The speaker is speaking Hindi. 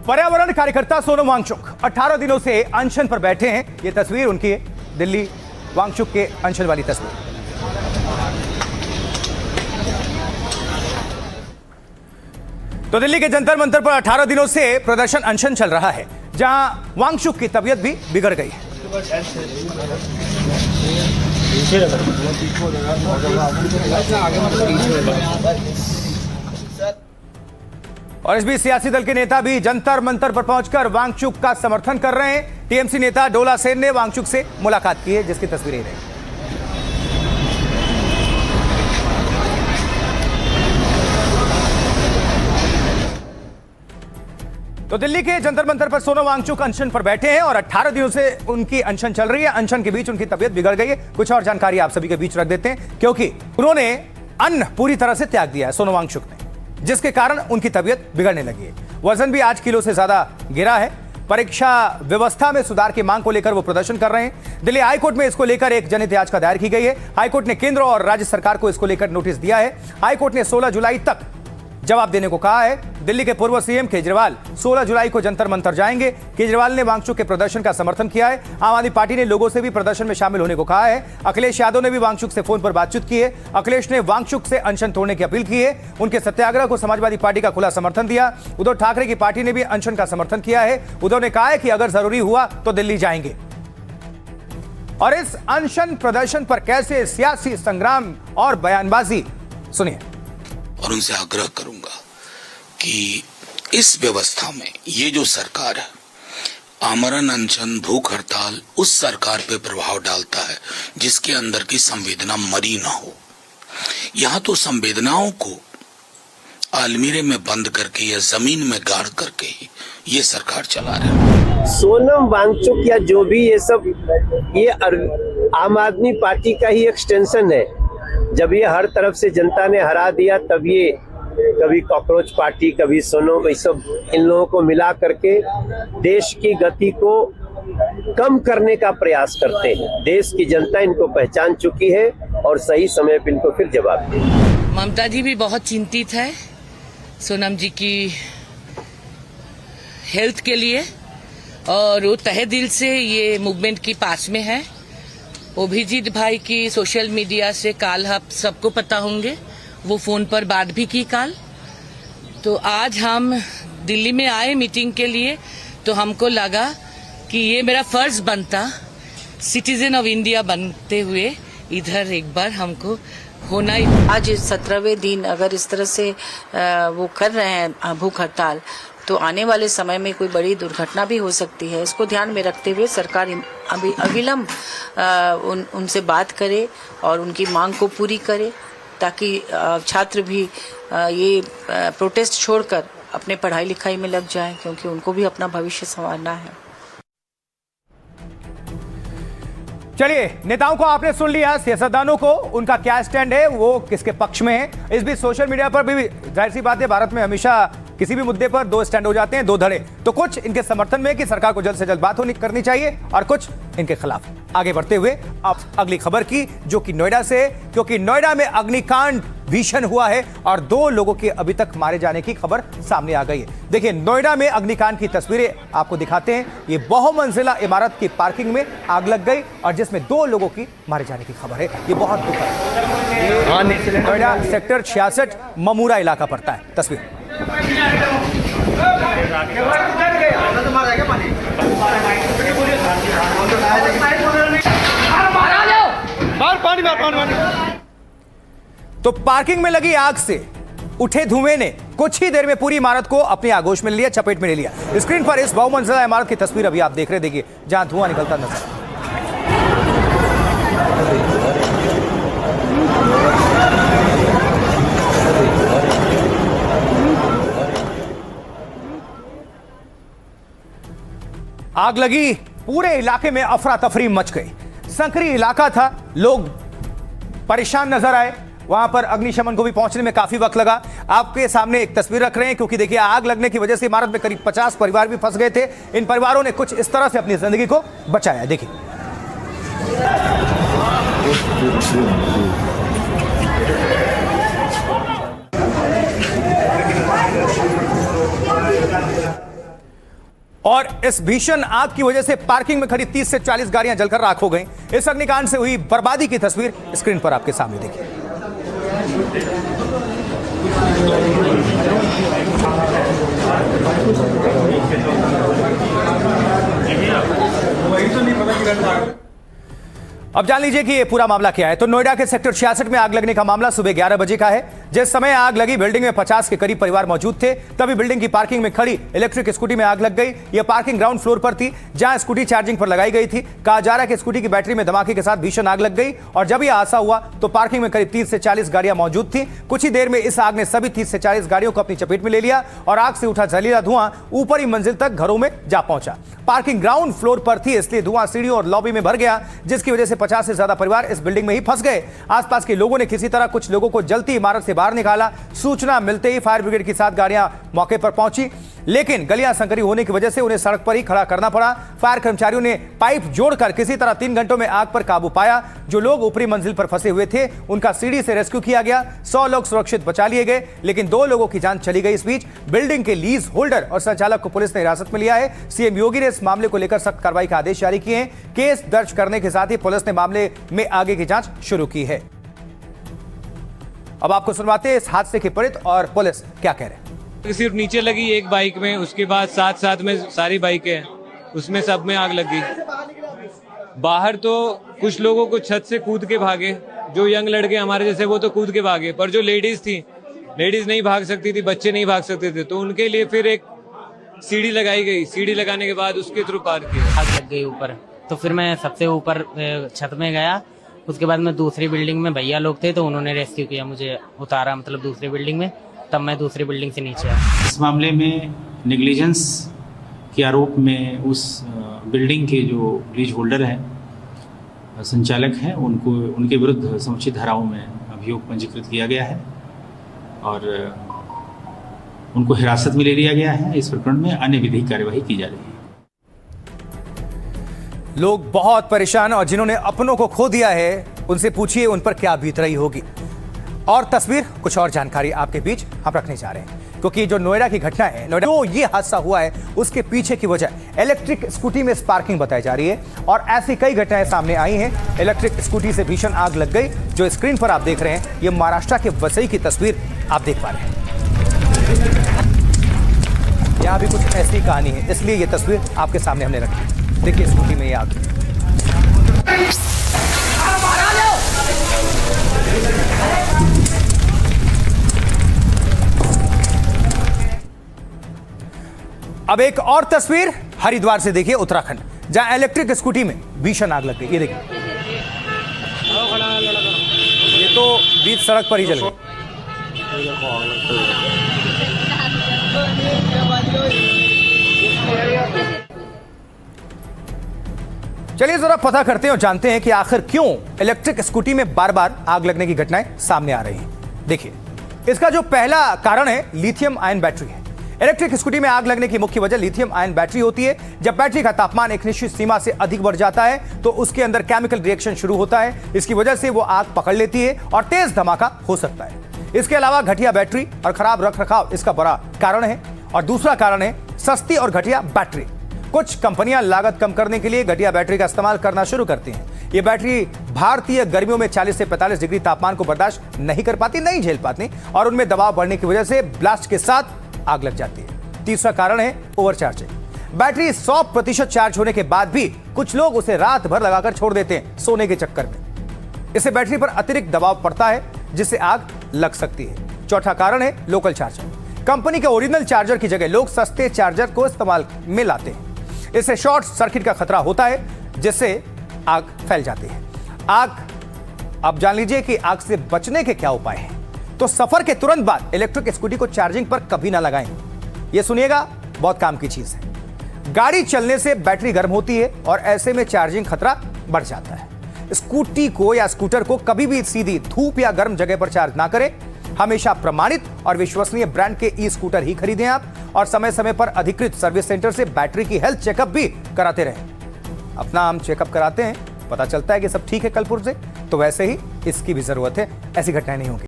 पर्यावरण कार्यकर्ता सोनम वांगचुक 18 दिनों से अनशन पर बैठे हैं। ये तस्वीर उनकी है, दिल्ली वांगचुक के अनशन वाली तस्वीर। तो दिल्ली के जंतर मंतर पर 18 दिनों से प्रदर्शन अनशन चल रहा है, जहां वांगचुक की तबीयत भी बिगड़ गई है। और इस बीच सियासी दल के नेता भी जंतर मंतर पर पहुंचकर वांगचुक का समर्थन कर रहे हैं। टीएमसी नेता डोला सेन ने वांगचुक से मुलाकात की है, जिसकी तस्वीरें रही। तो दिल्ली के जंतर मंतर पर सोनम वांगचुक अनशन पर बैठे हैं और 18 दिनों से उनकी अनशन चल रही है। अनशन के बीच उनकी तबीयत बिगड़ गई है। कुछ और जानकारी आप सभी के बीच रख देते हैं, क्योंकि उन्होंने अन्न पूरी तरह से त्याग दिया है सोनम वांगचुक ने, जिसके कारण उनकी तबीयत बिगड़ने लगी है। वजन भी 8 किलो से ज्यादा गिरा है। परीक्षा व्यवस्था में सुधार की मांग को लेकर वो प्रदर्शन कर रहे हैं। दिल्ली हाईकोर्ट में इसको लेकर एक जनहित याचिका दायर की गई है। हाईकोर्ट ने केंद्र और राज्य सरकार को इसको लेकर नोटिस दिया है। हाईकोर्ट ने 16 जुलाई तक जवाब देने को कहा है। दिल्ली के पूर्व सीएम केजरीवाल 16 जुलाई को जंतर मंतर जाएंगे। केजरीवाल ने वांगचुक के प्रदर्शन का समर्थन किया है। आम आदमी पार्टी ने लोगों से भी प्रदर्शन में शामिल होने को कहा है। अखिलेश यादव ने भी वांगचुक से फोन पर बातचीत की है। अखिलेश ने वांगचुक से अनशन तोड़ने की अपील की है। उनके सत्याग्रह को समाजवादी पार्टी का खुला समर्थन दिया। उद्धव ठाकरे की पार्टी ने भी अनशन का समर्थन किया है। उद्धव ने कहा है कि अगर जरूरी हुआ तो दिल्ली जाएंगे। और इस अनशन प्रदर्शन पर कैसे सियासी संग्राम और बयानबाजी, सुनिए। और उनसे आग्रह करूंगा कि इस व्यवस्था में ये जो सरकार है, आमरण अनशन भूख हड़ताल उस सरकार पे प्रभाव डालता है जिसके अंदर की संवेदना मरी ना हो। यहाँ तो संवेदनाओं को अलमीरे में बंद करके या जमीन में गाड़ करके ही ये सरकार चला रही है। सोनम वांगचुक या जो भी ये सब, ये आम आदमी पार्टी का ही एक्सटेंशन है। जब ये हर तरफ से जनता ने हरा दिया, तब ये कभी कॉकरोच पार्टी, कभी सोनम, ये सब इन लोगों को मिला करके देश की गति को कम करने का प्रयास करते हैं। देश की जनता इनको पहचान चुकी है और सही समय पर इनको फिर जवाब देगी। ममता जी भी बहुत चिंतित है सोनम जी की हेल्थ के लिए, और वो तहे दिल से ये मूवमेंट की पास में है। अभिजीत भाई की सोशल मीडिया से काल आप सबको पता होंगे, वो फोन पर बात भी की काल। तो आज हम दिल्ली में आए मीटिंग के लिए, तो हमको लगा कि ये मेरा फर्ज बनता सिटीजन ऑफ इंडिया बनते हुए इधर एक बार हमको होना ही। आज 17वें दिन अगर इस तरह से वो कर रहे हैं भूख हड़ताल, तो आने वाले समय में कोई बड़ी दुर्घटना भी हो सकती है। इसको ध्यान में रखते हुए सरकार अभी अविलंब उनसे बात करे और उनकी मांग को पूरी करे, ताकि छात्र भी ये प्रोटेस्ट छोड़कर अपने पढ़ाई लिखाई में लग जाएं, क्योंकि उनको भी अपना भविष्य संवारना है। चलिए, नेताओं को आपने सुन लिया, सियासतदानों को उनका क्या स्टैंड है, वो किसके पक्ष में है। इस बीच सोशल मीडिया पर भी जाहिर सी बात है, भारत में हमेशा किसी भी मुद्दे पर दो स्टैंड हो जाते हैं, दो धड़े। तो कुछ इनके समर्थन में कि सरकार को जल्द से जल्द बात करनी चाहिए, और कुछ इनके खिलाफ। आगे बढ़ते हुए अब अगली खबर की, जो कि नोएडा से, क्योंकि नोएडा में अग्निकांड भीषण हुआ है और 2 लोगों के अभी तक मारे जाने की खबर सामने आ गई है। देखिए, नोएडा में अग्निकांड की तस्वीरें आपको दिखाते हैं। ये बहुमंजिला इमारत की पार्किंग में आग लग गई और जिसमें 2 लोगों की मारे जाने की खबर है। ये बहुत दुखद है। नोएडा सेक्टर 66 ममूरा इलाका पड़ता है। तस्वीर तो पार्किंग में लगी आग से उठे धुएं ने कुछ ही देर में पूरी इमारत को अपनी आगोश में लिया, चपेट में ले लिया। स्क्रीन पर इस बहुमंजिला इमारत की तस्वीर अभी आप देख रहे, देखिए, जहां धुआं निकलता नजर। आग लगी, पूरे इलाके में अफरा तफरी मच गई। संकरी इलाका था, लोग परेशान नजर आए। वहां पर अग्निशमन को भी पहुंचने में काफी वक्त लगा। आपके सामने एक तस्वीर रख रहे हैं, क्योंकि देखिए, आग लगने की वजह से इमारत में करीब 50 परिवार भी फंस गए थे। इन परिवारों ने कुछ इस तरह से अपनी जिंदगी को बचाया। देखिए, और इस भीषण आग की वजह से पार्किंग में खड़ी 30 से 40 गाड़ियां जलकर राख हो गईं। इस अग्निकांड से हुई बर्बादी की तस्वीर स्क्रीन पर आपके सामने देखिए। अब जान लीजिए कि ये पूरा मामला क्या है। तो नोएडा के सेक्टर 66 में आग लगने का मामला सुबह 11 बजे का है। जिस समय आग लगी बिल्डिंग में 50 के करीब परिवार मौजूद थे। तभी बिल्डिंग की पार्किंग में खड़ी इलेक्ट्रिक स्कूटी में आग लग गई। यह पार्किंग ग्राउंड फ्लोर पर थी, जहां स्कूटी चार्जिंग पर लगाई गई थी। कहा जा रहा है कि स्कूटी की बैटरी में धमाके के साथ भीषण आग लग गई और जब यह हादसा हुआ तो पार्किंग में करीब 30 से 40 गाड़ियां मौजूद थी। कुछ ही देर में इस आग ने सभी 30 से 40 गाड़ियों को अपनी चपेट में ले लिया और आग से उठा जहरीला धुआं ऊपरी मंजिल तक घरों में जा पहुंचा। पार्किंग ग्राउंड फ्लोर पर थी, इसलिए धुआं सीढ़ियों और लॉबी में भर गया, जिसकी वजह से 50 से ज्यादा परिवार इस बिल्डिंग में ही फंस गए। आसपास के लोगों ने किसी तरह कुछ लोगों को जलती इमारत से बाहर निकाला। सूचना मिलते ही फायर ब्रिगेड की 7 गाड़ियां मौके पर पहुंची, लेकिन गलियां संकरी होने की वजह से उन्हें सड़क पर ही खड़ा करना पड़ा। फायर कर्मचारियों ने पाइप जोड़कर किसी तरह 3 घंटों में आग पर काबू पाया। जो लोग ऊपरी मंजिल पर फंसे हुए थे उनका सीढ़ी से रेस्क्यू किया गया। 100 लोग सुरक्षित बचा लिए गए, लेकिन 2 लोगों की जान चली गई। इस बीच बिल्डिंग के लीज होल्डर और संचालक को पुलिस ने हिरासत में लिया है। सीएम योगी ने इस मामले को लेकर सख्त कार्रवाई के आदेश जारी किए हैं। केस दर्ज करने के साथ ही पुलिस ने मामले में आगे की जांच शुरू की है। अब आपको सुनवाते हैं इस हादसे के पीड़ित और पुलिस क्या कह रहे हैं। सिर्फ नीचे लगी एक बाइक में, उसके बाद साथ में सारी बाइकें, उसमें सब में आग लगी। बाहर तो कुछ लोगों को छत से कूद के भागे, जो यंग लड़के हमारे जैसे वो तो कूद के भागे, पर जो लेडीज थी, लेडीज नहीं भाग सकती थी, बच्चे नहीं भाग सकते थे, तो उनके लिए फिर एक सीढ़ी लगाई गई। सीढ़ी लगाने के बाद उसके थ्रू पार किया। आग लग गई ऊपर, तो फिर मैं सबसे ऊपर छत में गया। उसके बाद मैं दूसरी बिल्डिंग में, भैया लोग थे तो उन्होंने रेस्क्यू किया, मुझे उतारा मतलब दूसरी बिल्डिंग में, तब मैं दूसरी बिल्डिंग से नीचे आया। इस मामले में नेग्लिजेंस के आरोप में उस बिल्डिंग के जो लीज होल्डर हैं, संचालक हैं, उनके विरुद्ध समुचित धाराओं में अभियोग पंजीकृत किया गया है और उनको हिरासत में ले लिया गया है। इस प्रकरण में अन्य विधिक कार्यवाही की जा रही है। लोग बहुत परेशान और जिन्होंने अपनों को खो दिया है उनसे पूछिए उन पर क्या बीत रही होगी। और तस्वीर कुछ और जानकारी आपके बीच हम रखने जा रहे हैं, क्योंकि जो नोएडा की घटना है, नोएडा जो ये हादसा हुआ है उसके पीछे की वजह इलेक्ट्रिक स्कूटी में स्पार्किंग बताई जा रही है और ऐसी कई घटनाएं सामने आई हैं। इलेक्ट्रिक स्कूटी से भीषण आग लग गई। जो स्क्रीन पर आप देख रहे हैं ये महाराष्ट्र के वसई की तस्वीर आप देख पा रहे हैं। यहाँ भी कुछ ऐसी कहानी है, इसलिए ये तस्वीर आपके सामने हमने रखी। देखिए स्कूटी में ये आग। अब एक और तस्वीर हरिद्वार से देखिए, उत्तराखंड, जहां इलेक्ट्रिक स्कूटी में भीषण आग लग गई। ये देखिए, ये तो बीच सड़क पर ही जल गई। चलिए जरा पता करते हैं और जानते हैं कि आखिर क्यों इलेक्ट्रिक स्कूटी में बार बार आग लगने की घटनाएं सामने आ रही हैं। देखिए, इसका जो पहला कारण है लिथियम आयन बैटरी है। इलेक्ट्रिक स्कूटी में आग लगने की मुख्य वजह लिथियम आयन बैटरी होती है। जब बैटरी का तापमान एक निश्चित सीमा से अधिक बढ़ जाता है तो उसके अंदर केमिकल रिएक्शन शुरू होता है। इसकी वजह से वो आग पकड़ लेती है और तेज धमाका हो सकता है। इसके अलावा घटिया बैटरी और खराब रखरखाव इसका बड़ा कारण है। और दूसरा कारण है सस्ती और घटिया बैटरी। कुछ कंपनियां लागत कम करने के लिए घटिया बैटरी का इस्तेमाल करना शुरू करती हैं। ये बैटरी भारतीय गर्मियों में 40 से 45 डिग्री तापमान को बर्दाश्त नहीं कर पाती, नहीं झेल पाती और उनमें दबाव बढ़ने की वजह से ब्लास्ट के साथ आग लग जाती है। तीसरा कारण है ओवरचार्जिंग। बैटरी 100% चार्ज होने के बाद भी कुछ लोग उसे रात भर लगाकर छोड़ देते हैं सोने के चक्कर में। इससे बैटरी पर अतिरिक्त दबाव पड़ता है जिससे आग लग सकती है। चौथा कारण है लोकल चार्जर। कंपनी के ओरिजिनल चार्जर की जगह लोग सस्ते चार्जर को इस्तेमाल में लाते हैं। इससे शॉर्ट सर्किट का खतरा होता है जिससे आग फैल जाती है। अब जान लीजिए कि आग से बचने के क्या उपाय हैं। तो सफर के तुरंत बाद इलेक्ट्रिक स्कूटी को चार्जिंग पर कभी ना लगाएं। यह सुनिएगा, बहुत काम की चीज है। गाड़ी चलने से बैटरी गर्म होती है और ऐसे में चार्जिंग खतरा बढ़ जाता है। स्कूटी को या स्कूटर को कभी भी सीधी धूप या गर्म जगह पर चार्ज ना करें। हमेशा प्रमाणित और विश्वसनीय ब्रांड के ई स्कूटर ही खरीदें आप और समय समय पर अधिकृत सर्विस सेंटर से बैटरी की हेल्थ चेकअप भी कराते रहें। अपना हम चेकअप कराते हैं, पता चलता है कि सब ठीक है कल पुर्जे, तो वैसे ही इसकी भी जरूरत है। ऐसी घटनाएं नहीं होंगी।